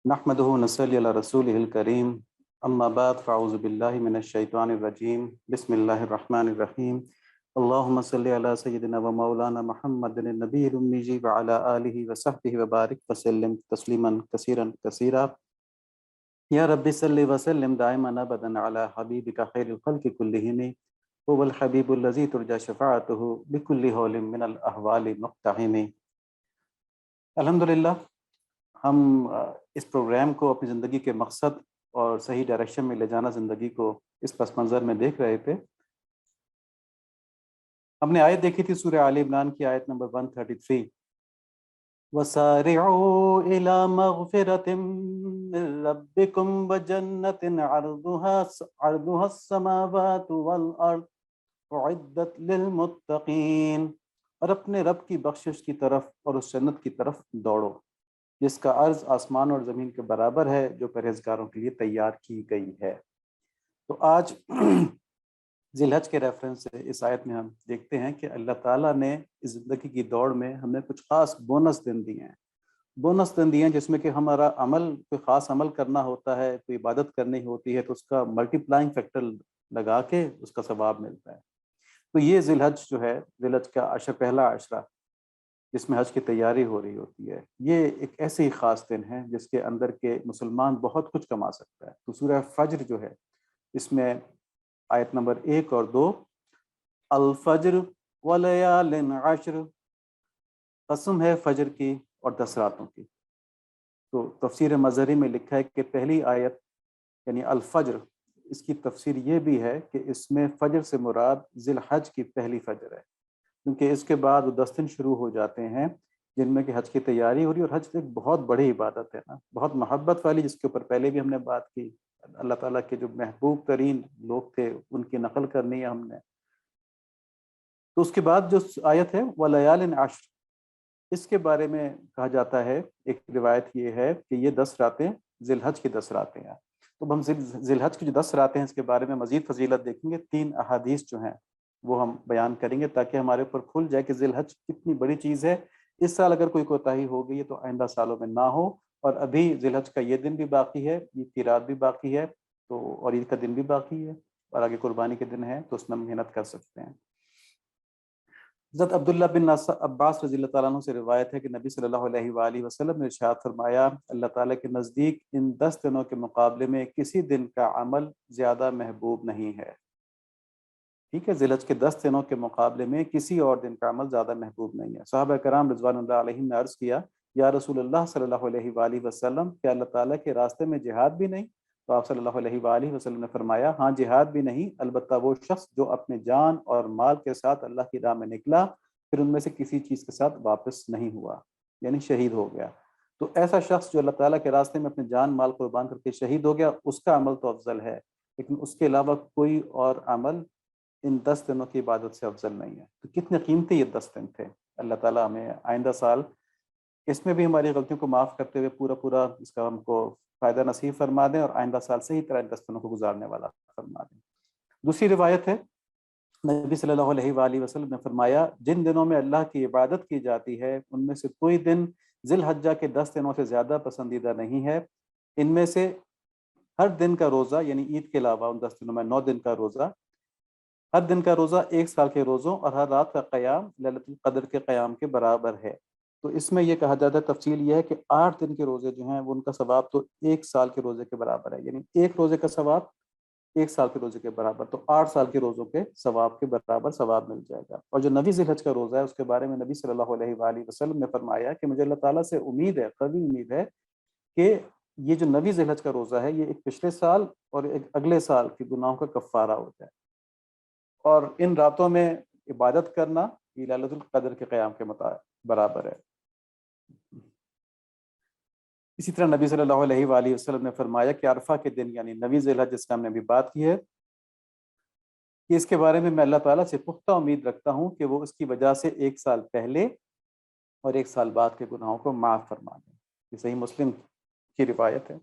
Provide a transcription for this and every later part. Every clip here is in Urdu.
نحمدہ ونصلی علی رسولہ الکریم اما بعد فاعوذ باللہ من الشیطان الرجیم بسم اللہ الرحمن الرحیم اللہم صلی علی سیدنا و مولانا محمد النبی الأمی وعلی آلہ وصحبہ وبارک وسلم تسلیما کثیرا کثیرا یا رب صلی وسلم دائما ابدا علی حبیبک خیر الخلق کلہم هو الحبیب الذی ترجى شفاعته بكل حول من الاحوال مقتحم۔ الحمدللہ ہم اس پروگرام کو اپنی زندگی کے مقصد اور صحیح ڈائریکشن میں لے جانا زندگی کو اس پس منظر میں دیکھ رہے تھے۔ ہم نے آیت دیکھی تھی سورہ آل عمران کی آیت نمبر 133، وَسَارِعُوا إِلَى مَغْفِرَةٍ مِّن رَّبِّكُمْ وَجَنَّةٍ عَرْضُهَا السَّمَاوَاتُ وَالْأَرْضُ أُعِدَّتْ لِلْمُتَّقِينَ، اور اپنے رب کی بخشش کی طرف اور اس جنت کی طرف دوڑو جس کا عرض آسمان اور زمین کے برابر ہے، جو پرہیزگاروں کے لیے تیار کی گئی ہے۔ تو آج ذی الحج کے ریفرنس سے اس آیت میں ہم دیکھتے ہیں کہ اللہ تعالیٰ نے اس زندگی کی دوڑ میں ہمیں کچھ خاص بونس دن دیے ہیں، جس میں کہ ہمارا عمل، کوئی خاص عمل کرنا ہوتا ہے، کوئی عبادت کرنی ہوتی ہے تو اس کا ملٹی پلائنگ فیکٹر لگا کے اس کا ثواب ملتا ہے۔ تو یہ ذی الحج جو ہے، ذی الحج کا پہلا عشرہ جس میں حج کی تیاری ہو رہی ہوتی ہے، یہ ایک ایسے ہی خاص دن ہے جس کے اندر کے مسلمان بہت کچھ کما سکتا ہے۔ تو سورہ فجر جو ہے، اس میں آیت نمبر 1 اور 2، الفجر ولیال عشر، قسم ہے فجر کی اور 10 راتوں کی۔ تو تفسیر مظہری میں لکھا ہے کہ پہلی آیت یعنی الفجر، اس کی تفسیر یہ بھی ہے کہ اس میں فجر سے مراد ذی الحج کی پہلی فجر ہے، کیونکہ اس کے بعد وہ 10 دن شروع ہو جاتے ہیں جن میں کہ حج کی تیاری ہو رہی ہے، اور حج ایک بہت بڑی عبادت ہے نا، بہت محبت والی، جس کے اوپر پہلے بھی ہم نے بات کی۔ اللہ تعالیٰ کے جو محبوب ترین لوگ تھے ان کی نقل کرنی ہے ہم نے۔ تو اس کے بعد جو آیت ہے وَلَيَالٍ عَشْرٍ، اس کے بارے میں کہا جاتا ہے، ایک روایت یہ ہے کہ یہ 10 راتیں ذی الحج کی 10 راتیں ہیں۔ تو ہم ذی الحج کی جو 10 راتیں ہیں اس کے بارے میں مزید فضیلت دیکھیں گے، 3 احادیث جو ہیں وہ ہم بیان کریں گے تاکہ ہمارے اوپر کھل جائے کہ ذی الحج کتنی بڑی چیز ہے۔ اس سال اگر کوئی کوتاہی ہو گئی ہے تو آئندہ سالوں میں نہ ہو، اور ابھی ذی الحج کا یہ دن بھی باقی ہے، عید کی رات بھی باقی ہے، تو اور عید کا دن بھی باقی ہے، اور آگے قربانی کے دن ہے، تو اس میں ہم محنت کر سکتے ہیں۔ حضرت عبداللہ بن عباس رضی اللہ تعالیٰ عنہ سے روایت ہے کہ نبی صلی اللہ علیہ وآلہ وسلم نے ارشاد فرمایا، اللہ تعالیٰ کے نزدیک ان 10 دنوں کے مقابلے میں کسی دن کا عمل زیادہ محبوب نہیں ہے۔ ٹھیک ہے، ذی الحج کے 10 دنوں کے مقابلے میں کسی اور دن کا عمل زیادہ محبوب نہیں ہے۔ صحابہ کرام رضوان اللہ علیہم نے عرض کیا، یا رسول اللہ صلی اللہ علیہ وآلہ وسلم، کیا اللہ تعالیٰ کے راستے میں جہاد بھی نہیں؟ تو آپ صلی اللہ علیہ وآلہ وسلم نے فرمایا، ہاں جہاد بھی نہیں، البتہ وہ شخص جو اپنے جان اور مال کے ساتھ اللہ کی راہ میں نکلا، پھر ان میں سے کسی چیز کے ساتھ واپس نہیں ہوا، یعنی شہید ہو گیا۔ تو ایسا شخص جو اللہ تعالیٰ کے راستے میں اپنے جان مال قربان کر کے شہید ہو گیا، اس کا عمل تو افضل ہے، لیکن اس کے علاوہ کوئی اور عمل ان 10 دنوں کی عبادت سے افضل نہیں ہے۔ تو کتنے قیمتی یہ 10 دن تھے۔ اللہ تعالیٰ ہمیں آئندہ سال اس میں بھی ہماری غلطیوں کو معاف کرتے ہوئے پورا اس کا ہم کو فائدہ نصیب فرما دیں، اور آئندہ سال صحیح طرح ان 10 دنوں کو گزارنے والا فرما دیں۔ دوسری روایت ہے، نبی صلی اللہ علیہ وآلہ وسلم نے فرمایا، جن دنوں میں اللہ کی عبادت کی جاتی ہے ان میں سے کوئی دن ذی الحجہ کے 10 دنوں سے زیادہ پسندیدہ نہیں ہے۔ ان میں سے ہر دن کا روزہ، یعنی عید کے علاوہ ان 10 دنوں میں 9 دن کا روزہ، ہر دن کا روزہ 1 سال کے روزوں، اور ہر رات کا قیام لیلۃ القدر کے قیام کے برابر ہے۔ تو اس میں یہ کہا جاتا ہے، تفصیل یہ ہے کہ 8 دن کے روزے جو ہیں وہ ان کا ثواب تو 1 سال کے روزے کے برابر ہے، یعنی ایک روزے کا ثواب 1 سال کے روزے کے برابر، تو 8 سال کے روزوں کے ثواب کے برابر ثواب مل جائے گا۔ اور جو نویں ذی الحج کا روزہ ہے، اس کے بارے میں نبی صلی اللہ علیہ وآلہ وسلم نے فرمایا کہ مجھے اللہ تعالیٰ سے امید ہے، قوی امید ہے، کہ یہ جو نویں ذی الحج کا روزہ ہے یہ ایک پچھلے سال اور ایک اگلے سال کے گناہوں کا کفارہ ہو جائے، اور ان راتوں میں عبادت کرنا یہ لیلۃ القدر کے قیام کے برابر ہے۔ اسی طرح نبی صلی اللہ علیہ وآلہ وسلم نے فرمایا کہ عرفہ کے دن، یعنی نویں ذی الحج جس کا ہم نے ابھی بات کی ہے، کہ اس کے بارے میں اللہ تعالیٰ سے پختہ امید رکھتا ہوں کہ وہ اس کی وجہ سے 1 سال پہلے اور 1 سال بعد کے گناہوں کو معاف فرما دیں۔ یہ صحیح مسلم کی روایت ہے۔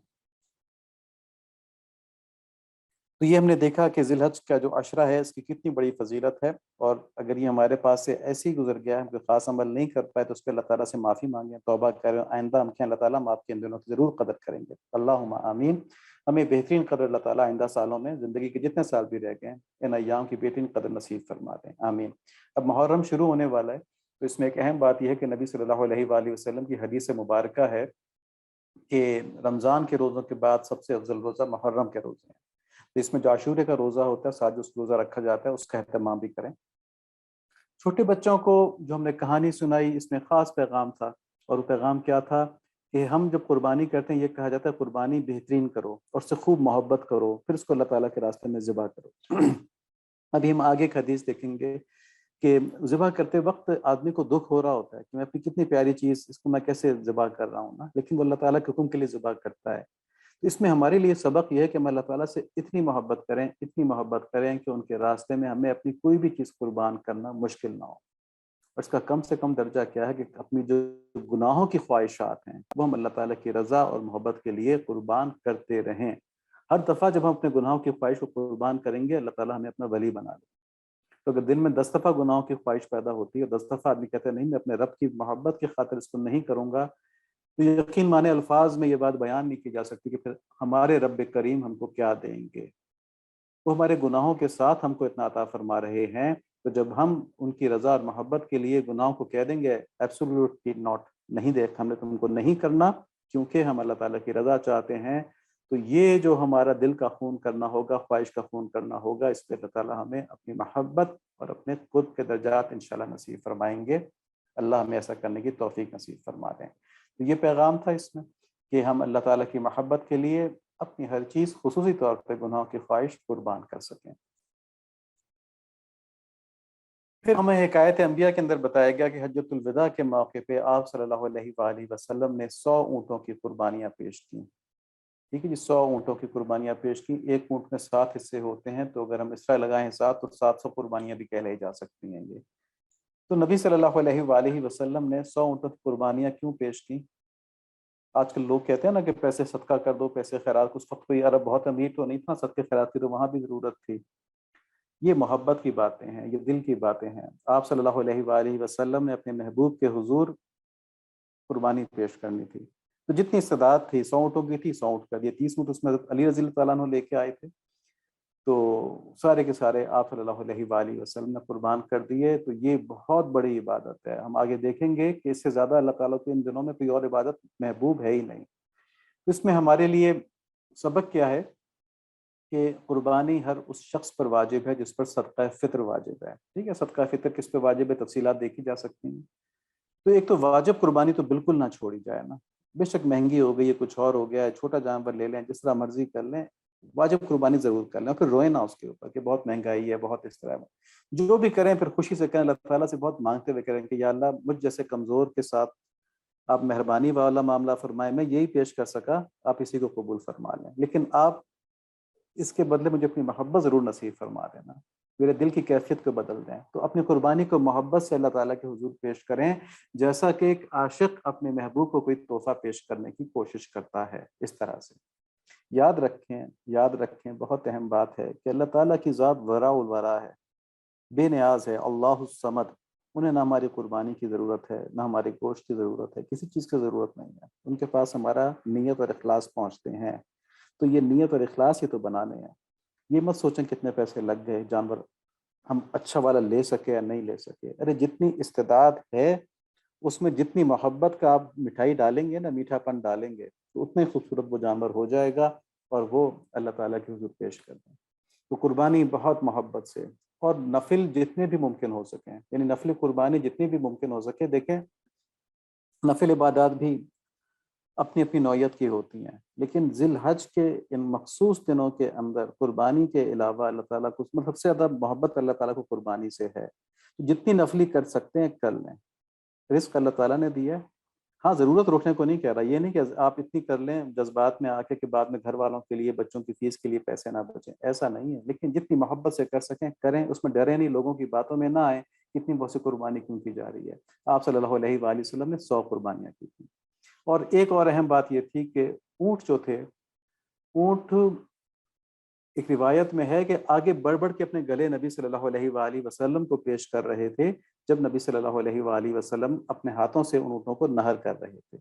تو یہ ہم نے دیکھا کہ ذی الحج کا جو عشرہ ہے اس کی کتنی بڑی فضیلت ہے، اور اگر یہ ہمارے پاس سے ایسے ہی گزر گیا ہے، ہم کوئی خاص عمل نہیں کر پائے، تو اس پہ اللہ تعالیٰ سے معافی مانگیں، توبہ کریں، آئندہ ہم کہیں اللہ تعالیٰ ہم آپ کے ان دنوں کی ضرور قدر کریں گے۔ اللہم آمین۔ ہمیں بہترین قدر اللہ تعالیٰ آئندہ سالوں میں، زندگی کے جتنے سال بھی رہ گئے ہیں، ان ایام کی بہترین قدر نصیب فرما دیں، آمین۔ اب محرم شروع ہونے والا ہے، تو اس میں ایک اہم بات یہ ہے کہ نبی صلی اللہ علیہ وآلہ وسلم کی حدیث مبارکہ ہے کہ رمضان کے روزوں کے بعد سب سے افضل روزہ محرم کے روزے ہیں۔ تو اس میں جو عاشورے کا روزہ ہوتا ہے، ساتھ جو اس روزہ رکھا جاتا ہے، اس کا اہتمام بھی کریں۔ چھوٹے بچوں کو جو ہم نے کہانی سنائی، اس میں خاص پیغام تھا، اور وہ پیغام کیا تھا کہ ہم جب قربانی کرتے ہیں، یہ کہا جاتا ہے قربانی بہترین کرو اور اس سے خوب محبت کرو، پھر اس کو اللہ تعالیٰ کے راستے میں ذبح کرو۔ ابھی ہم آگے ایک حدیث دیکھیں گے کہ ذبح کرتے وقت آدمی کو دکھ ہو رہا ہوتا ہے کہ میں اپنی کتنی پیاری چیز، اس کو میں کیسے ذبح کر رہا ہوں نا، لیکن وہ اللہ تعالیٰ کے حکم کے لیے ذبح کرتا ہے۔ تو اس میں ہمارے لیے سبق یہ ہے کہ ہم اللہ تعالیٰ سے اتنی محبت کریں، اتنی محبت کریں کہ ان کے راستے میں ہمیں اپنی کوئی بھی چیز قربان کرنا مشکل نہ ہو۔ اور اس کا کم سے کم درجہ کیا ہے کہ اپنی جو گناہوں کی خواہشات ہیں وہ ہم اللہ تعالیٰ کی رضا اور محبت کے لیے قربان کرتے رہیں۔ ہر دفعہ جب ہم اپنے گناہوں کی خواہش کو قربان کریں گے، اللہ تعالیٰ ہمیں اپنا ولی بنا لے۔ تو اگر دن میں 10 دفعہ گناہوں کی خواہش پیدا ہوتی ہے، 10 دفعہ آدمی کہتے ہیں نہیں میں اپنے رب کی محبت کی خاطر اس کو نہیں کروں گا، تو یقین مانے الفاظ میں یہ بات بیان نہیں کی جا سکتی کہ پھر ہمارے رب کریم ہم کو کیا دیں گے۔ وہ ہمارے گناہوں کے ساتھ ہم کو اتنا عطا فرما رہے ہیں، تو جب ہم ان کی رضا اور محبت کے لیے گناہوں کو کہہ دیں گے ایبسولوٹلی ناٹ، نہیں دیکھ، ہم نے تم کو نہیں کرنا کیونکہ ہم اللہ تعالیٰ کی رضا چاہتے ہیں، تو یہ جو ہمارا دل کا خون کرنا ہوگا، خواہش کا خون کرنا ہوگا، اس پہ اللہ تعالیٰ ہمیں اپنی محبت اور اپنے خود کے درجات انشاءاللہ نصیب فرمائیں گے۔ اللہ ہمیں ایسا کرنے کی توفیق نصیب فرما دیں۔ تو یہ پیغام تھا اس میں کہ ہم اللہ تعالیٰ کی محبت کے لیے اپنی ہر چیز، خصوصی طور پہ گناہوں کی خواہش قربان کر سکیں۔ پھر ہمیں حکایت انبیاء کے اندر بتایا گیا کہ حجۃ الوداع کے موقع پہ آپ صلی اللہ علیہ وآلہ وسلم نے 100 اونٹوں کی قربانیاں پیش کی۔ ٹھیک ہے جی، 100 اونٹوں کی قربانیاں پیش کی۔ ایک اونٹ میں 7 حصے ہوتے ہیں، تو اگر ہم اس طرح لگائیں 7 تو 700 قربانیاں بھی کہلائی جا سکتی ہیں یہ۔ تو نبی صلی اللہ علیہ وآلہ وسلم نے 100 اونٹوں کی قربانیاں کیوں پیش کی؟ آج کل لوگ کہتے ہیں نا کہ پیسے صدقہ کر دو، پیسے خیرات، اس وقت کوئی عرب بہت امیر تو نہیں تھا، صدقے خیرات کی تو وہاں بھی ضرورت تھی۔ یہ محبت کی باتیں ہیں، یہ دل کی باتیں ہیں۔ آپ صلی اللہ علیہ وآلہ وسلم نے اپنے محبوب کے حضور قربانی پیش کرنی تھی، تو جتنی استعداد تھی 100 اونٹوں کی تھی، 100 اونٹ کر دیے، 30 اونٹ اس میں حضرت علی رضی اللہ تعالیٰ عنہ لے کے آئے تھے، تو سارے کے سارے آپ صلی اللہ علیہ وآلہ وسلم نے قربان کر دیے۔ تو یہ بہت بڑی عبادت ہے، ہم آگے دیکھیں گے کہ اس سے زیادہ اللہ تعالیٰ کو ان دنوں میں کوئی اور عبادت محبوب ہے ہی نہیں۔ اس میں ہمارے لیے سبق کیا ہے کہ قربانی ہر اس شخص پر واجب ہے جس پر صدقہ فطر واجب ہے۔ ٹھیک ہے، صدقہ فطر کس پہ واجب ہے، تفصیلات دیکھی جا سکتی ہیں۔ تو ایک تو واجب قربانی تو بالکل نہ چھوڑی جائے نا، بے شک مہنگی ہو گئی ہے، کچھ اور ہو گیا ہے، چھوٹا جانور لے لیں، جس طرح مرضی کر لیں، واجب قربانی ضرور کر لیں، اور پھر روئیں نہ اس کے اوپر کہ بہت مہنگائی ہے، بہت اس طرح ہے۔ جو بھی کریں پھر خوشی سے کریں، اللہ تعالیٰ سے بہت مانگتے ہوئے کریں کہ یا اللہ مجھ جیسے کمزور کے ساتھ آپ مہربانی والا معاملہ فرمائیں، میں یہی پیش کر سکا، آپ اسی کو قبول فرما لیں، لیکن آپ اس کے بدلے مجھے اپنی محبت ضرور نصیب فرما دینا، میرے دل کی کیفیت کو بدل دیں۔ تو اپنی قربانی کو محبت سے اللہ تعالیٰ کے حضور پیش کریں، جیسا کہ ایک عاشق اپنے محبوب کو کوئی تحفہ پیش کرنے کی کوشش کرتا ہے، اس طرح سے۔ یاد رکھیں بہت اہم بات ہے کہ اللہ تعالیٰ کی ذات وراء الورا ہے، بے نیاز ہے، اللہ الصمد۔ انہیں نہ ہماری قربانی کی ضرورت ہے، نہ ہمارے گوشت کی ضرورت ہے، کسی چیز کی ضرورت نہیں ہے، ان کے پاس ہمارا نیت اور اخلاص پہنچتے ہیں۔ تو یہ نیت اور اخلاص ہی تو بنانے ہیں۔ یہ مت سوچیں کتنے پیسے لگ گئے، جانور ہم اچھا والا لے سکے یا نہیں لے سکے، ارے جتنی استعداد ہے اس میں جتنی محبت کا آپ مٹھائی ڈالیں گے نا، میٹھا پن ڈالیں گے، تو اتنے خوبصورت وہ جانور ہو جائے گا، اور وہ اللہ تعالیٰ کے حضور پیش کر دیں۔ تو قربانی بہت محبت سے، اور نفل جتنے بھی ممکن ہو سکیں، یعنی نفل قربانی جتنی بھی ممکن ہو سکے۔ دیکھیں نفل عبادات بھی اپنی اپنی نوعیت کی ہوتی ہیں، لیکن ذی الحج کے ان مخصوص دنوں کے اندر قربانی کے علاوہ اللہ تعالیٰ کو سب سے زیادہ محبت اللہ تعالیٰ کو قربانی سے ہے۔ جتنی نفلی کر سکتے ہیں کر لیں، رزق اللہ تعالیٰ نے دیا ہے۔ ہاں ضرورت روکنے کو نہیں کہہ رہا، یہ نہیں کہ آپ اتنی کر لیں جذبات میں آ کے کہ بعد میں گھر والوں کے لیے، بچوں کی فیس کے لیے پیسے نہ بچیں، ایسا نہیں ہے، لیکن جتنی محبت سے کر سکیں کریں، اس میں ڈریں نہیں، لوگوں کی باتوں میں نہ آئیں اتنی بہت سی قربانی کیوں کی جا رہی ہے۔ آپ صلی اللہ علیہ وآلہ وسلم نے 100 قربانیاں کی تھیں۔ اور ایک اور اہم بات یہ تھی کہ اونٹ جو تھے، اونٹ ایک روایت میں ہے کہ آگے بڑھ بڑھ کے اپنے گلے نبی صلی اللہ علیہ وآلہ وسلم کو پیش کر رہے تھے جب نبی صلی اللہ علیہ وآلہ وسلم اپنے ہاتھوں سے ان اونٹوں کو نہر کر رہے تھے۔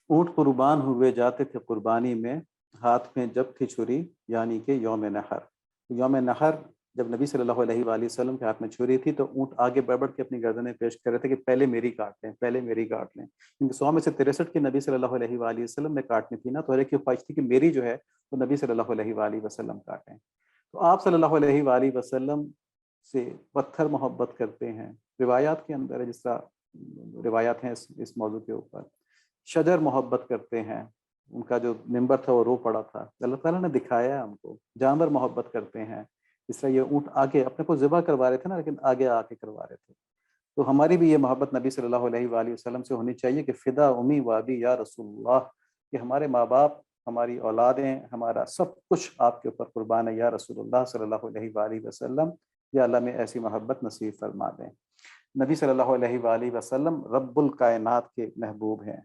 اونٹ قربان ہوئے جاتے تھے قربانی میں، ہاتھ میں جب تھی چھری، یعنی کہ یوم نحر۔ یوم نحر جب نبی صلی اللہ علیہ وآلہ وسلم کے ہاتھ میں چھری تھی تو اونٹ آگے بڑھ بڑھ کے اپنی گردنیں پیش کر رہے تھے کہ پہلے میری کاٹ لیں، پہلے میری کاٹ لیں، کیونکہ 100 میں سے 63 کی نبی صلی اللہ علیہ وآلہ وسلم نے کاٹنی تھی نا، تو ہر ایک کی خواہش تھی کہ میری جو ہے وہ نبی صلی اللہ علیہ وآلہ وسلم کاٹیں۔ تو آپ صلی اللہ علیہ وآلہ وسلم سے پتھر محبت کرتے ہیں، روایات کے اندر ہے، جس طرح روایات ہیں اس موضوع کے اوپر، شجر محبت کرتے ہیں، ان کا جو ممبر تھا وہ رو پڑا تھا، اللہ تعالیٰ نے دکھایا ہے ہم کو، جانور محبت کرتے ہیں، اس طرح یہ اونٹ آگے اپنے کو ذبح کروا رہے تھے نا، لیکن آگے آ کے کروا رہے تھے۔ تو ہماری بھی یہ محبت نبی صلی اللہ علیہ وآلہ وسلم سے ہونی چاہیے کہ فدا امی و ابی یا رسول اللہ، کہ ہمارے ماں باپ، ہماری اولادیں، ہمارا سب کچھ آپ کے اوپر قربان ہے یا رسول اللہ صلی اللہ علیہ وآلہ وسلم، یا اللہ میں ایسی محبت نصیب فرما دیں۔ نبی صلی اللہ علیہ وآلہ وسلم رب الکائنات کے محبوب ہیں،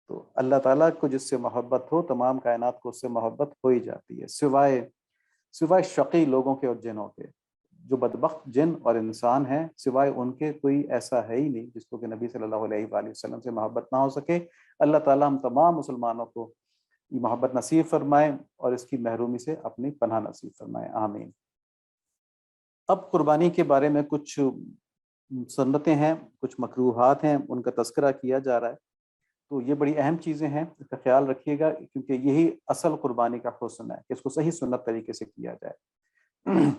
تو اللہ تعالیٰ کو جس سے محبت ہو تمام کائنات کو اس سے محبت ہو ہی جاتی ہے، سوائے شقی لوگوں کے اور جنوں کے۔ جو بدبخت جن اور انسان ہیں سوائے ان کے کوئی ایسا ہے ہی نہیں جس کو کہ نبی صلی اللہ علیہ وآلہ وسلم سے محبت نہ ہو سکے۔ اللہ تعالیٰ ہم تمام مسلمانوں کو یہ محبت نصیب فرمائے اور اس کی محرومی سے اپنی پناہ نصیب فرمائے، آمین۔ اب قربانی کے بارے میں کچھ سنتیں ہیں، کچھ مکروہات ہیں، ان کا تذکرہ کیا جا رہا ہے، تو یہ بڑی اہم چیزیں ہیں، اس کا خیال رکھیے گا، کیونکہ یہی اصل قربانی کا حسن ہے کہ اس کو صحیح سنت طریقے سے کیا جائے۔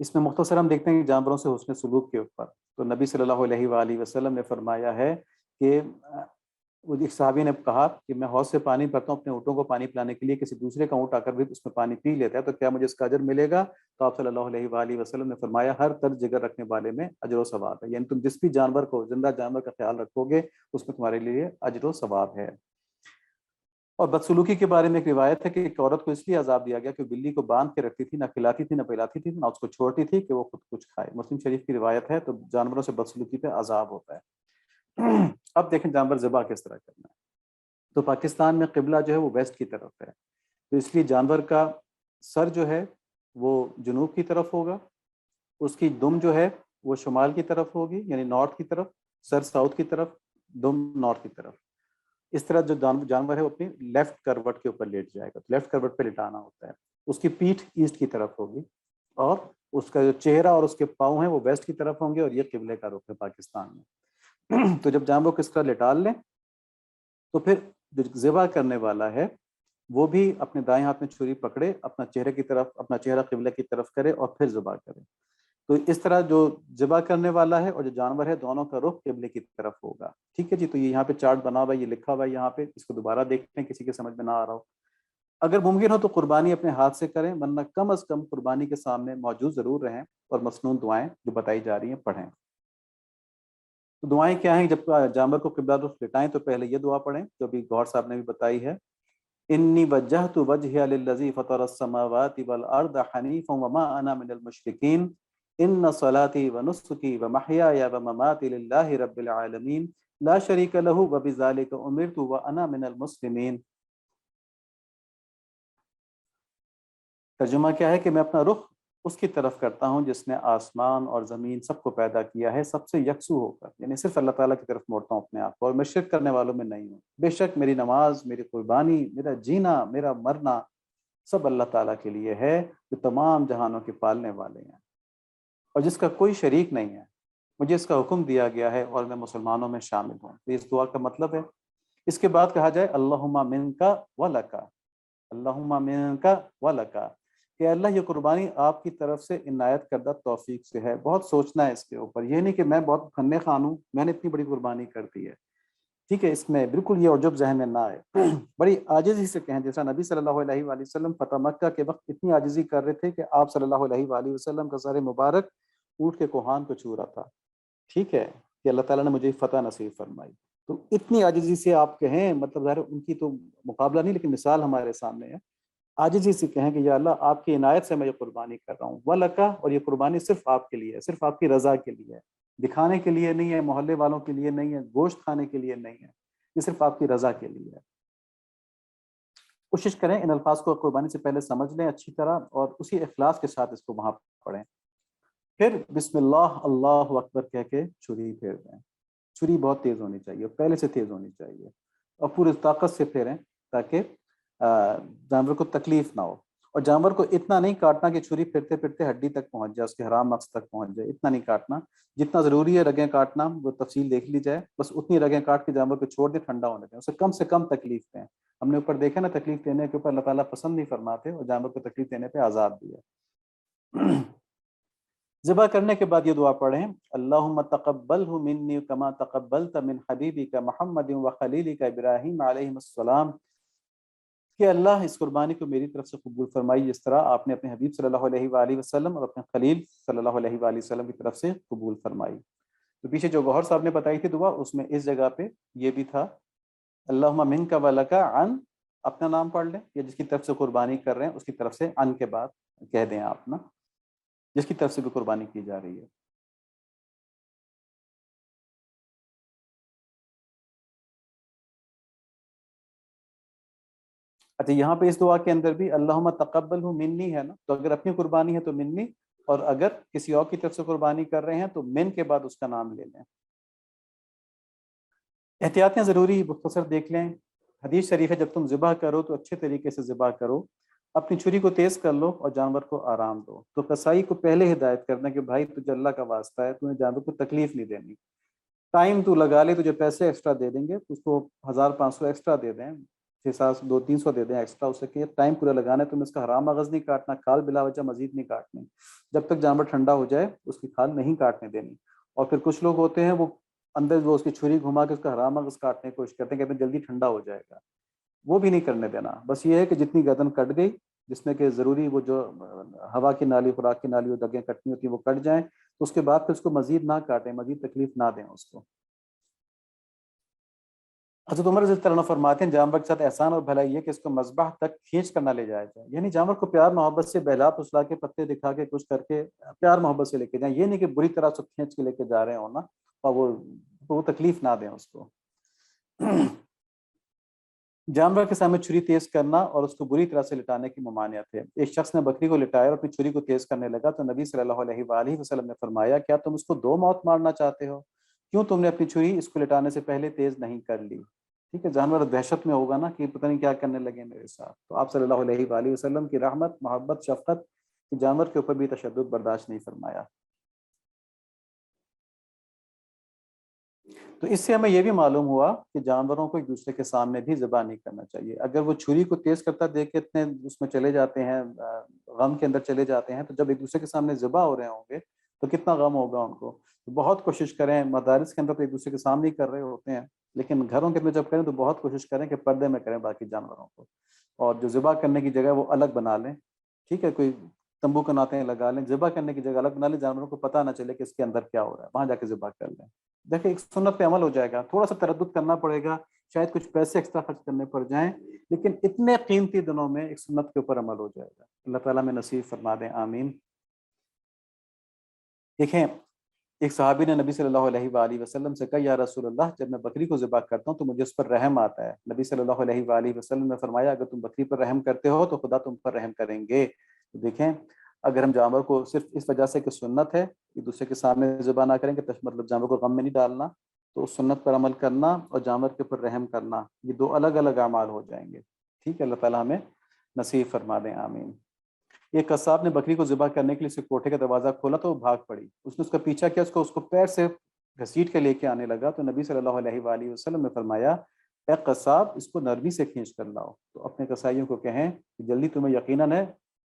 اس میں مختصر ہم دیکھتے ہیں کہ جانوروں سے حسن سلوک کے اوپر، تو نبی صلی اللہ علیہ وآلہ وسلم نے فرمایا ہے کہ ایک صحابی نے کہا کہ میں حوض سے پانی بھرتا ہوں اپنے اونٹوں کو پانی پلانے کے لیے، کسی دوسرے کا اونٹ آ کر بھی اس میں پانی پی لیتا ہے تو کیا مجھے اس کا اجر ملے گا؟ تو آپ صلی اللہ علیہ وآلہ وسلم نے فرمایا ہر طرز جگر رکھنے والے میں اجر و ثواب ہے، یعنی تم جس بھی جانور کو، زندہ جانور کا خیال رکھو گے اس میں تمہارے لیے اجر و ثواب ہے۔ اور بدسلوکی کے بارے میں ایک روایت ہے کہ ایک عورت کو اس لیے عذاب دیا گیا کہ بلی کو باندھ کے رکھتی تھی، نہ کھلاتی تھی نہ پلاتی تھی، نہ اس کو چھوڑتی تھی کہ وہ خود کچھ کھائے، مسلم شریف کی روایت ہے۔ تو جانوروں سے بدسلوکی پہ عذاب ہوتا ہے۔ اب دیکھیں جانور ذبح کس طرح کرنا ہے۔ تو پاکستان میں قبلہ جو ہے وہ ویسٹ کی طرف ہے، تو اس لیے جانور کا سر جو ہے وہ جنوب کی طرف ہوگا، اس کی دم جو ہے وہ شمال کی طرف ہوگی، یعنی نارتھ کی طرف، سر ساؤتھ کی طرف، دم نارتھ کی طرف۔ اس طرح جو جانور ہے وہ اپنی لیفٹ کروٹ کے اوپر لیٹ جائے گا، لیفٹ کروٹ پہ لٹانا ہوتا ہے۔ اس کی پیٹھ ایسٹ کی طرف ہوگی اور اس کا جو چہرہ اور اس کے پاؤں ہیں وہ ویسٹ کی طرف ہوں گے، اور یہ قبلے کا رخ ہے پاکستان میں۔ تو جب جانور کو اس طرح لٹال لیں تو پھر جو ذبح کرنے والا ہے وہ بھی اپنے دائیں ہاتھ میں چھری پکڑے، اپنا چہرے کی طرف، اپنا چہرہ قبلے کی طرف کرے اور پھر ذبح کرے۔ تو اس طرح جو ذبح کرنے والا ہے اور جو جانور ہے دونوں کا رخ قبلے کی طرف ہوگا، ٹھیک ہے جی۔ تو یہ یہاں پہ چارٹ بنا ہوا ہے، یہ لکھا ہوا ہے یہاں پہ، اس کو دوبارہ دیکھتے ہیں کسی کے سمجھ میں نہ آ رہا ہو۔ اگر ممکن ہو تو قربانی اپنے ہاتھ سے کریں، ورنہ کم از کم قربانی کے سامنے موجود ضرور رہیں اور مسنون دعائیں جو بتائی جا رہی ہیں پڑھیں۔ تو دعائیں کیا ہیں؟ جب جانور کو قبلہ رخ لٹائیں تو پہلے یہ دعا پڑھیں جو ابھی گور صاحب نے بھی بتائی ہے، انی وجہت وجہی للذی فطر السماوات والارض حنیفا وما انا من المشرکین ان صلاتی ونسکی ومحیای ومماتی للہ رب العالمین لا شریک لہ وبذالک امرت وانا من المسلمین۔ ترجمہ کیا ہے کہ میں اپنا رخ اس کی طرف کرتا ہوں جس نے آسمان اور زمین سب کو پیدا کیا ہے سب سے یکسو ہو کر، یعنی صرف اللہ تعالیٰ کی طرف موڑتا ہوں اپنے آپ کو، اور میں شرک کرنے والوں میں نہیں ہوں۔ بے شک میری نماز، میری قربانی، میرا جینا، میرا مرنا سب اللہ تعالیٰ کے لیے ہے جو تمام جہانوں کے پالنے والے ہیں اور جس کا کوئی شریک نہیں ہے۔ مجھے اس کا حکم دیا گیا ہے اور میں مسلمانوں میں شامل ہوں۔ تو اس دعا کا مطلب ہے، اس کے بعد کہا جائے اللہم منکا ولکا، اللہم منکا ولکا، کہ اللہ یہ قربانی آپ کی طرف سے عنایت کردہ توفیق سے ہے۔ بہت سوچنا ہے اس کے اوپر، یہ نہیں کہ میں بہت کھنے خان ہوں، میں نے اتنی بڑی قربانی کر دی ہے، ٹھیک ہے، اس میں بالکل یہ عجب ذہن میں نہ آئے۔ بڑی عاجزی سے کہیں، جیسا نبی صلی اللہ علیہ وآلہ وسلم فتح مکہ کے وقت اتنی عاجزی کر رہے تھے کہ آپ صلی اللہ علیہ وآلہ وسلم کا سر مبارک اونٹ کے کوہان کو چھو رہا تھا، ٹھیک ہے، کہ اللہ تعالیٰ نے مجھے فتح نصیب فرمائی۔ تو اتنی عاجزی سے آپ کہیں، مطلب ظاہر ان کی تو مقابلہ نہیں لیکن مثال ہمارے سامنے ہے، عاجزی سے کہیں کہ یا اللہ آپ کی عنایت سے میں یہ قربانی کر رہا ہوں، وَلَكَ، اور یہ قربانی صرف آپ کے لیے ہے، صرف آپ کی رضا کے لیے ہے، دکھانے کے لیے نہیں ہے، محلے والوں کے لیے نہیں ہے، گوشت کھانے کے لیے نہیں ہے، یہ صرف آپ کی رضا کے لیے ہے۔ کوشش کریں ان الفاظ کو قربانی سے پہلے سمجھ لیں اچھی طرح اور اسی اخلاص کے ساتھ اس کو وہاں پڑھیں. پھر بسم اللہ اللہ اکبر کہہ کے چھری پھیر دیں. چھری بہت تیز ہونی چاہیے، پہلے سے تیز ہونی چاہیے، اور پوری طاقت سے پھیریں تاکہ جانور کو تکلیف نہ ہو. اور جانور کو اتنا نہیں کاٹنا کہ چھری پھرتے پھرتے ہڈی تک پہنچ جائے، اس کے حرام مقصد تک پہنچ جائے، اتنا نہیں کاٹنا. جتنا ضروری ہے رگیں کاٹنا وہ تفصیل دیکھ لی جائے، بس اتنی رگیں کاٹ کے جانور کو چھوڑ دیں، ٹھنڈا ہونے دیں، اسے کم سے کم تکلیف دیں. ہم نے اوپر دیکھا نا، تکلیف دینے کے اوپر اللہ تعالیٰ پسند نہیں فرماتے، اور جانور کو تکلیف دینے پہ عذاب بھی ہے. ذبح کرنے کے بعد یہ دعا پڑھیں، اللہم تقبلہ منی کما تقبلت من حبیبک محمد و خلیلک ابراہیم علیہ السلام، کہ اللہ اس قربانی کو میری طرف سے قبول فرمائی جس طرح آپ نے اپنے حبیب صلی اللہ علیہ وآلہ وسلم اور اپنے خلیل صلی اللہ علیہ وآلہ وسلم کی طرف سے قبول فرمائی. تو پیچھے جو گوہر صاحب نے بتائی تھی دعا، اس میں اس جگہ پہ یہ بھی تھا، اللہم منک ولک عن، اپنا نام پڑھ لیں، یا جس کی طرف سے قربانی کر رہے ہیں اس کی طرف سے عن کے بعد کہہ دیں آپ نا، جس کی طرف سے بھی قربانی کی جا رہی ہے. اچھا، یہاں پہ اس دعا کے اندر بھی اللہم تقبل منی ہے نا، تو اگر اپنی قربانی ہے تو منی، اور اگر کسی اور کی طرف سے قربانی کر رہے ہیں تو من کے بعد اس کا نام لے لیں. احتیاطیں ضروری مختصر دیکھ لیں. حدیث شریف ہے جب تم ذبح کرو تو اچھے طریقے سے ذبح کرو، اپنی چھری کو تیز کر لو اور جانور کو آرام دو. تو قصائی کو پہلے ہدایت کرنا کہ بھائی تجھے اللہ کا واسطہ ہے، تمہیں جانور کو تکلیف نہیں دینی، ٹائم تو لگا لے، تجھے پیسے ایکسٹرا دے دیں گے، اس کو 1500 ایکسٹرا دے دیں، 600 200 300 دے دیں ایکسٹرا، اس سے کہ ٹائم پورا لگانا ہے، تمہیں اس کا حرام مغز نہیں کاٹنا، کھال بلا وجہ مزید نہیں کاٹنی، جب تک جانور ٹھنڈا ہو جائے اس کی کھال نہیں کاٹنے دینی. اور پھر کچھ لوگ ہوتے ہیں وہ اندر وہ اس کی چھری گھما کے اس کا حرام مغز کاٹنے کی کوشش کرتے ہیں، کہتے ہیں جلدی ٹھنڈا ہو جائے گا، وہ بھی نہیں کرنے دینا. بس یہ ہے کہ جتنی گردن کٹ گئی، جس میں کہ ضروری وہ جو ہوا کی نالی خوراک کی نالی وہ دگیں کٹنی ہوتی ہیں وہ کٹ جائیں، تو اس کے بعد پھر اس کو مزید نہ کاٹیں، مزید تکلیف نہ دیں اس کو. حضرت عمر رضی اللہ عنہ فرماتے ہیں جانور کے ساتھ احسان اور بھلائی یہ کہ اس کو مذبح تک کھینچ کر نہ لے جایا جائے، یعنی جانور کو پیار محبت سے بہلا پھسلا کے پتے دکھا کے کچھ کر کے پیار محبت سے لے کے جائیں، یہ نہیں کہ بری طرح سے کھینچ کے لے کے جا رہے ہوں نا، اور وہ تکلیف نہ دیں اس کو. جانور کے سامنے چھری تیز کرنا اور اس کو بری طرح سے لٹانے کی ممانعت ہے. ایک شخص نے بکری کو لٹایا اور اپنی چھری کو تیز کرنے لگا تو نبی صلی اللہ علیہ وآلہ وسلم نے فرمایا کیا تم اس کو 2 موت مارنا چاہتے ہو؟ کیوں تم نے اپنی چھری اس کو لٹانے سے پہلے تیز نہیں کر لی؟ ٹھیک ہے، جانور دہشت میں ہوگا نا کہ پتہ نہیں کیا کرنے لگے میرے ساتھ. تو آپ صلی اللہ علیہ وآلہ وسلم کی رحمت محبت شفقت جانور کے اوپر بھی تشدد برداشت نہیں فرمایا. تو اس سے ہمیں یہ بھی معلوم ہوا کہ جانوروں کو ایک دوسرے کے سامنے بھی ذبح نہیں کرنا چاہیے. اگر وہ چھری کو تیز کرتا دیکھ کے اتنے اس میں چلے جاتے ہیں، غم کے اندر چلے جاتے ہیں، تو جب ایک دوسرے کے سامنے ذبح ہو رہے ہوں گے تو کتنا غم ہوگا ان کو. تو بہت کوشش کریں، مدارس کے اندر تو ایک دوسرے کے سامنے ہی کر رہے ہوتے ہیں، لیکن گھروں کے اندر جب کریں تو بہت کوشش کریں کہ پردے میں کریں باقی جانوروں کو، اور جو ذبح کرنے کی جگہ وہ الگ بنا لیں. ٹھیک ہے، کوئی تمبو کے ناطے لگا لیں، ذبح کرنے کی جگہ الگ بنا لیں، جانوروں کو پتہ نہ چلے کہ اس کے اندر کیا ہو رہا ہے، وہاں جا کے ذبح کر لیں. دیکھیں ایک سنت پہ عمل ہو جائے گا، تھوڑا سا تردد کرنا پڑے گا، شاید کچھ پیسے ایکسٹرا خرچ کرنے پڑ جائیں، لیکن اتنے قیمتی دنوں میں ایک سنت کے اوپر عمل ہو جائے گا. اللہ تعالیٰ میں نصیب فرما دیں، آمین. دیکھیں ایک صحابی نے نبی صلی اللہ علیہ وآلہ وسلم سے کہا یا رسول اللہ جب میں بکری کو ذبح کرتا ہوں تو مجھے اس پر رحم آتا ہے. نبی صلی اللہ علیہ وآلہ وسلم نے فرمایا اگر تم بکری پر رحم کرتے ہو تو خدا تم پر رحم کریں گے. تو دیکھیں اگر ہم جانور کو صرف اس وجہ سے کہ سنت ہے ایک دوسرے کے سامنے ذبح نہ کریں کہ مطلب جانور کو غم میں نہیں ڈالنا، تو اس سنت پر عمل کرنا اور جانور کے اوپر رحم کرنا یہ 2 الگ الگ اعمال ہو جائیں گے. ٹھیک ہے، اللہ تعالیٰ ہمیں نصیب فرما دیں، آمین. ایک قصاب نے بکری کو ذبح کرنے کے لیے اسے کوٹھے کا دروازہ کھولا تو وہ بھاگ پڑی. اس نے اس کا پیچھا کیا، اس کو پیر سے گھسیٹ کے لے کے آنے لگا. تو نبی صلی اللہ علیہ وآلہ وسلم نے فرمایا اے قصاب اس کو نرمی سے کھینچ کر لاؤ. تو اپنے قصائیوں کو کہیں کہ جلدی تمہیں یقیناً ہے،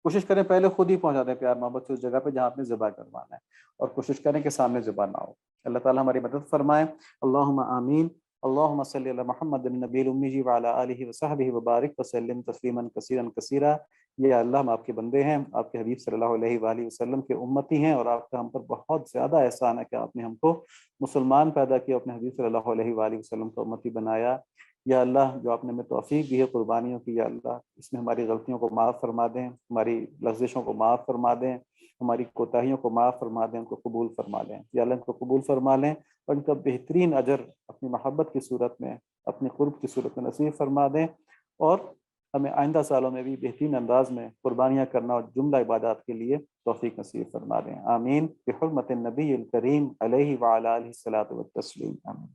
کوشش کریں پہلے خود ہی پہنچا دیں پیار محبت سے اس جگہ پہ جہاں آپ نے ذبح کروانا ہے، اور کوشش کریں کہ سامنے ذبح نہ ہو. اللہ تعالیٰ ہماری مدد فرمائے. اللہم آمین. اللہم صلی علی محمد النبی الامی وعلی آلہ وصحبہ وبارک وسلم تسلیما کثیرا کثیرا. یا اللہ ہم آپ کے بندے ہیں، آپ کے حبیب صلی اللہ علیہ وآلہ وسلم کے امتی ہیں، اور آپ کا ہم پر بہت زیادہ احسان ہے کہ آپ نے ہم کو مسلمان پیدا کیا، اپنے حبیب صلی اللہ علیہ وآلہ وسلم کا امتی بنایا. یا اللہ جو آپ نے ہمیں توفیق دی ہے قربانیوں کی، یا اللہ اس میں ہماری غلطیوں کو معاف فرما دیں، ہماری لغزشوں کو معاف فرما دیں، ہماری کوتاہیوں کو معاف فرما دیں، ان کو قبول فرما لیں. یا اللہ ان کو قبول فرما لیں اور ان کا بہترین اجر اپنی محبت کی صورت میں، اپنے قرب کی صورت میں نصیب فرما دیں، اور ہمیں آئندہ سالوں میں بھی بہترین انداز میں قربانیاں کرنا اور جملہ عبادات کے لیے توفیق نصیب فرما دیں، آمین، بحرمت النبی الکریم علیہ وعلی آلہ الصلاۃ والتسلیم، آمین۔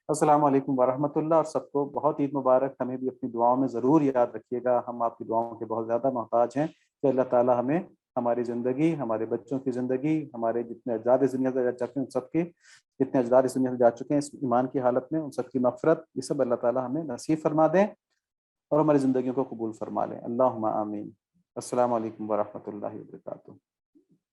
السلام علیکم ورحمۃ اللہ، اور سب کو بہت عید مبارک۔ ہمیں بھی اپنی دعاؤں میں ضرور یاد رکھیے گا، ہم آپ کی دعاؤں کے بہت زیادہ محتاج ہیں کہ اللہ تعالیٰ ہمیں ہماری زندگی، ہمارے بچوں کی زندگی، ہمارے جتنے اجداد اس دنیا سے جا چکے ہیں ان سب کے، جتنے اجداد اس دنیا سے جا چکے ہیں اس ایمان کی حالت میں، ان سب کی مغفرت، یہ سب اللہ تعالیٰ ہمیں نصیب فرما دیں اور ہماری زندگیوں کو قبول فرما لیں، اللہم آمین۔ السلام علیکم ورحمۃ اللہ وبرکاتہ۔